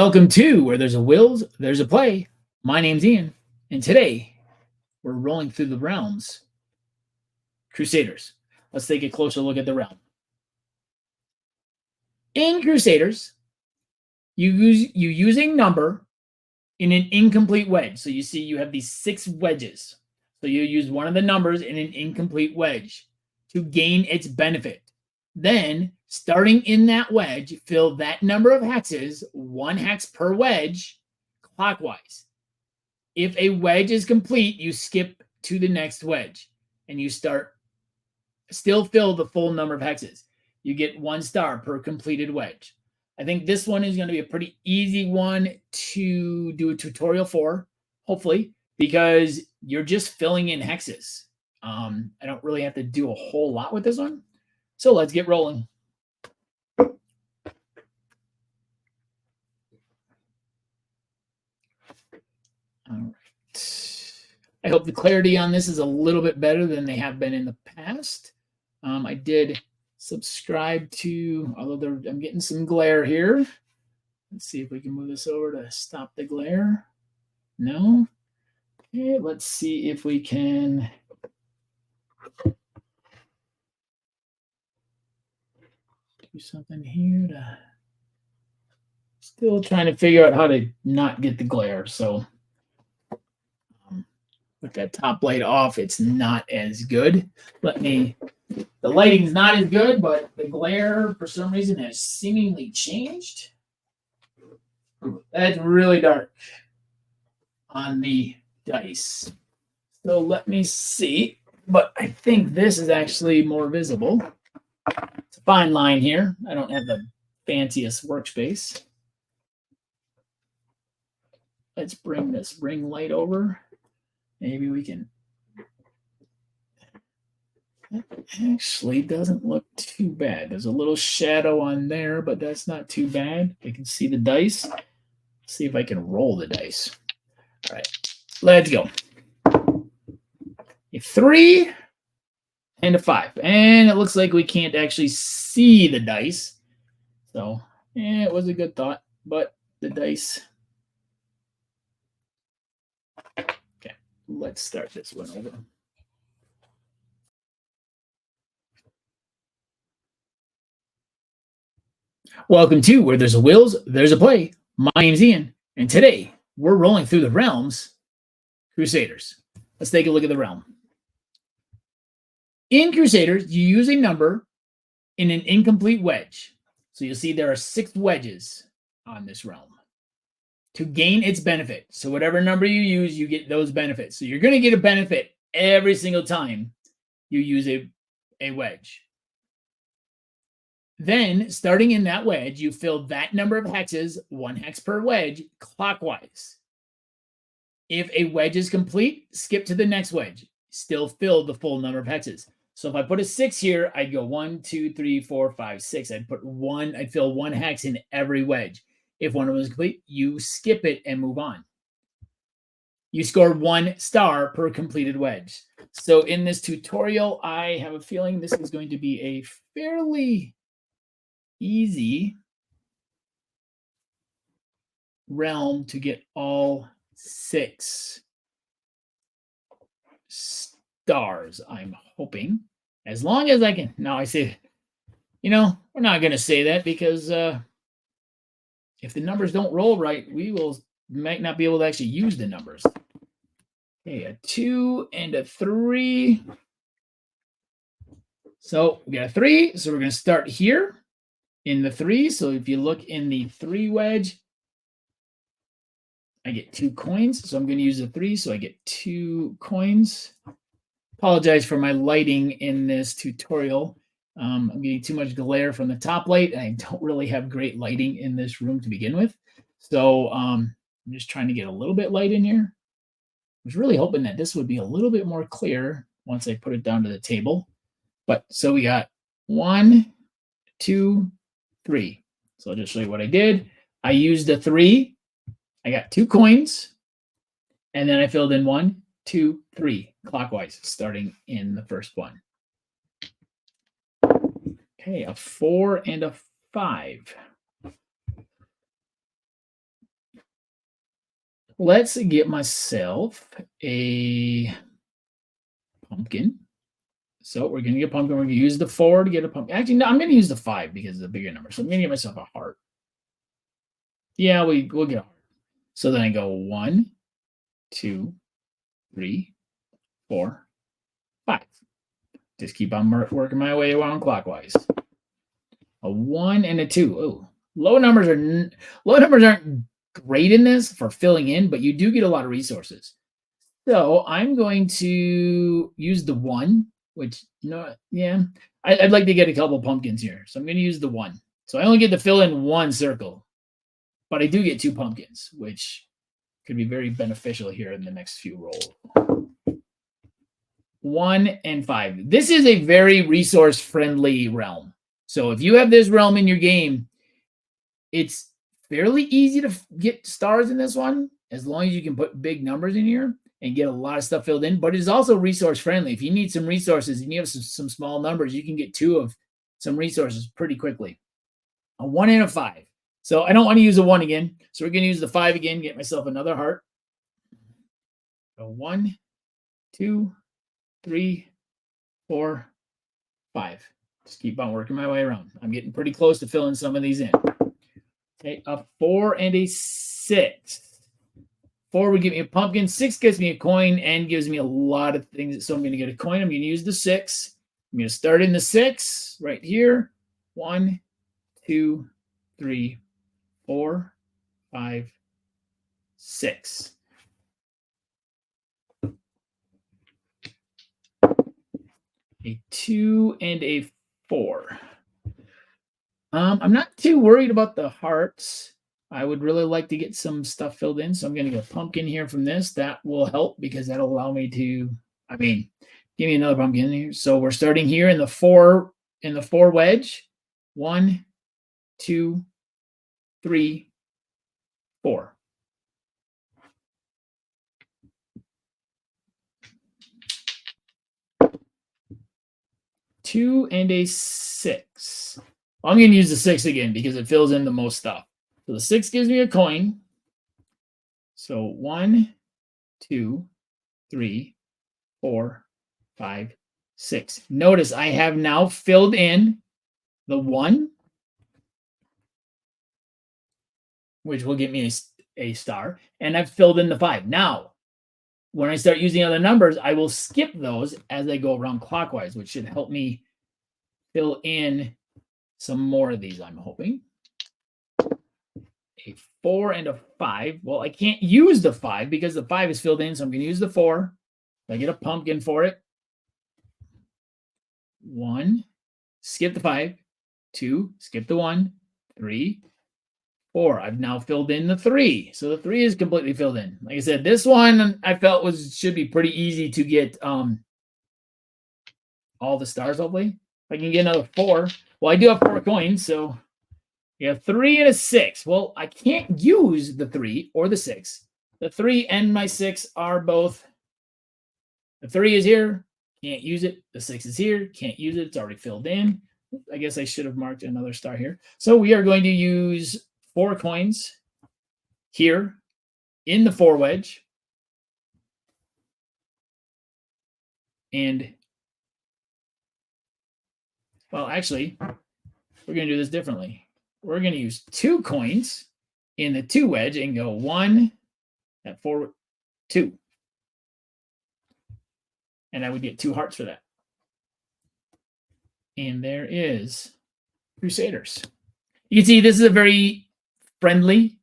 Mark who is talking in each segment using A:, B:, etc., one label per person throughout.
A: Welcome to Where There's a Will, There's a Play. My name's Ian, and today we're rolling through the realms. Crusaders. Let's take a closer look at the realm. In Crusaders, you use a number in an incomplete wedge. So you see you have these 6 wedges. So you use one of the numbers in an incomplete wedge to gain its benefit. Then, starting in that wedge, fill that number of hexes, 1 hex per wedge, clockwise. If a wedge is complete, you skip to the next wedge and you still fill the full number of hexes. You get 1 star per completed wedge. I think this one is going to be a pretty easy one to do a tutorial for, hopefully, because you're just filling in hexes. I don't really have to do a whole lot with this one. So let's get rolling. All right. I hope the clarity on this is a little bit better than they have been in the past. I did subscribe to, although I'm getting some glare here. Let's see if we can move this over to stop the glare. No. Okay, let's see if we can do something here to still trying to figure out how to not get the glare. So with that top light off, it's not as good. The lighting's not as good, but the glare for some reason has seemingly changed. That's really dark on the dice. So let me see, but I think this is actually more visible. It's a fine line here. I don't have the fanciest workspace. Let's bring this ring light over. Maybe we can. That actually doesn't look too bad. There's a little shadow on there, but that's not too bad. I can see the dice. Let's see if I can roll the dice. All right, let's go. A 3 and a 5. And it looks like we can't actually see the dice. So, it was a good thought, but the dice. Okay, let's start this one over. Welcome to Where There's a Will, There's a Play. My name's Ian, and today we're rolling through the realms, Crusaders. Let's take a look at the realm. In Crusaders, you use a number in an incomplete wedge. So you'll see there are 6 wedges on this realm to gain its benefit. So whatever number you use, you get those benefits. So you're going to get a benefit every single time you use a wedge. Then, starting in that wedge, you fill that number of hexes, 1 hex per wedge, clockwise. If a wedge is complete, skip to the next wedge. Still fill the full number of hexes. So if I put a 6 here, I'd go 1, 2, 3, 4, 5, 6. I'd fill 1 hex in every wedge. If one of them is complete, you skip it and move on. You score 1 star per completed wedge. So in this tutorial, I have a feeling this is going to be a fairly easy realm to get all 6 stars, I'm hoping. As long as I can. Now I say, we're not going to say that because if the numbers don't roll right, we might not be able to actually use the numbers. Okay, a 2 and a 3. So we got a 3. So we're going to start here in the 3. So if you look in the 3 wedge, I get 2 coins. So I'm going to use a 3. So I get 2 coins. Apologize for my lighting in this tutorial. I'm getting too much glare from the top light, and I don't really have great lighting in this room to begin with. So I'm just trying to get a little bit light in here. I was really hoping that this would be a little bit more clear once I put it down to the table. But so we got 1, 2, 3. So I'll just show you what I did. I used a 3. I got 2 coins. And then I filled in 1, 2, 3 clockwise, starting in the first one. Okay, a 4 and a 5. let's get myself a pumpkin. So we're going to get a pumpkin. We're going to use the 4 to get a pumpkin. Actually, no, I'm going to use the 5 because it's a bigger number. So I'm going to get myself a heart. Yeah, we'll get a heart. So then I go 1, 2, 3, 4, 5. Just keep on working my way around clockwise. A 1 and a 2. Oh, low numbers aren't great in this for filling in, but you do get a lot of resources. So I'm going to use the 1, which I'd like to get a couple pumpkins here. So I'm going to use the 1. So I only get to fill in 1 circle, but I do get 2 pumpkins, which could be very beneficial here in the next few rolls. 1 and 5. This is a very resource-friendly realm. So if you have this realm in your game, it's fairly easy to get stars in this one, as long as you can put big numbers in here and get a lot of stuff filled in. But it's also resource-friendly. If you need some resources and you have some small numbers, you can get 2 of some resources pretty quickly. A 1 and a 5. So I don't want to use a 1 again. So we're going to use the 5 again, get myself another heart. So 1, 2, 3, 4, 5. Just keep on working my way around. I'm getting pretty close to filling some of these in. Okay, a 4 and a 6. 4 would give me a pumpkin. 6 gives me a coin and gives me a lot of things. So I'm going to get a coin. I'm going to use the 6. I'm going to start in the 6 right here. 1, 2, 3, 4, 5, 6. A 2 and a 4. I'm not too worried about the hearts. I would really like to get some stuff filled in. So I'm going to get a pumpkin here from this. That will help because that'll allow me to, give me another pumpkin here. So we're starting here in the 4 wedge. 1, 2, 3, 4. Two and a 6. I'm going to use the 6 again because it fills in the most stuff. So the 6 gives me a coin. So 1, 2, 3, 4, 5, 6. Notice I have now filled in the 1, which will give me a star, and I've filled in the 5. Now, when I start using other numbers, I will skip those as I go around clockwise, which should help me fill in some more of these, I'm hoping. A 4 and a 5. Well, I can't use the 5 because the 5 is filled in, so I'm going to use the 4. I get a pumpkin for it. 1, skip the 5. 2, skip the 1. 3, 4. I've now filled in the 3. So the 3 is completely filled in. Like I said, this one I felt should be pretty easy to get all the stars, hopefully. If I can get another 4. Well, I do have 4 coins, so you have 3 and a 6. Well, I can't use the 3 or the 6. The 3 and my 6 are both. The 3 is here. Can't use it. The 6 is here. Can't use it. It's already filled in. I guess I should have marked another star here. So we are going to use 4 coins here in the 4 wedge. And, well, actually, we're going to do this differently. We're going to use 2 coins in the 2 wedge and go 1 at 4, 2. And I would get 2 hearts for that. And there is Crusaders. You can see this is a very friendly,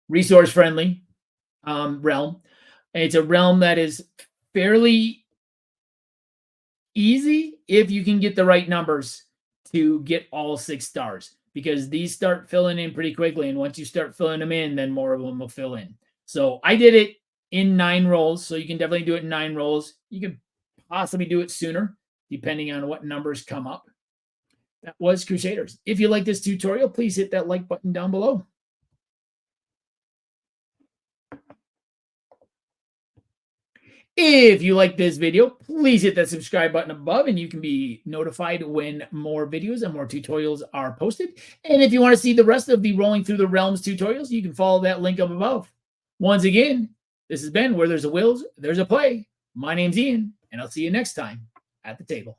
A: resource-friendly realm. It's a realm that is fairly easy if you can get the right numbers to get all 6 stars, because these start filling in pretty quickly. And once you start filling them in, then more of them will fill in. So I did it in 9 rolls. So you can definitely do it in 9 rolls. You can possibly do it sooner, depending on what numbers come up. That was Crusaders. If you like this tutorial, please hit that like button down below. If you like this video, please hit that subscribe button above and you can be notified when more videos and more tutorials are posted. And if you want to see the rest of the Rolling Through the Realms tutorials, you can follow that link up above. Once again, This has been Where There's a Wills, There's a Play. My name's Ian, and I'll see you next time at the table.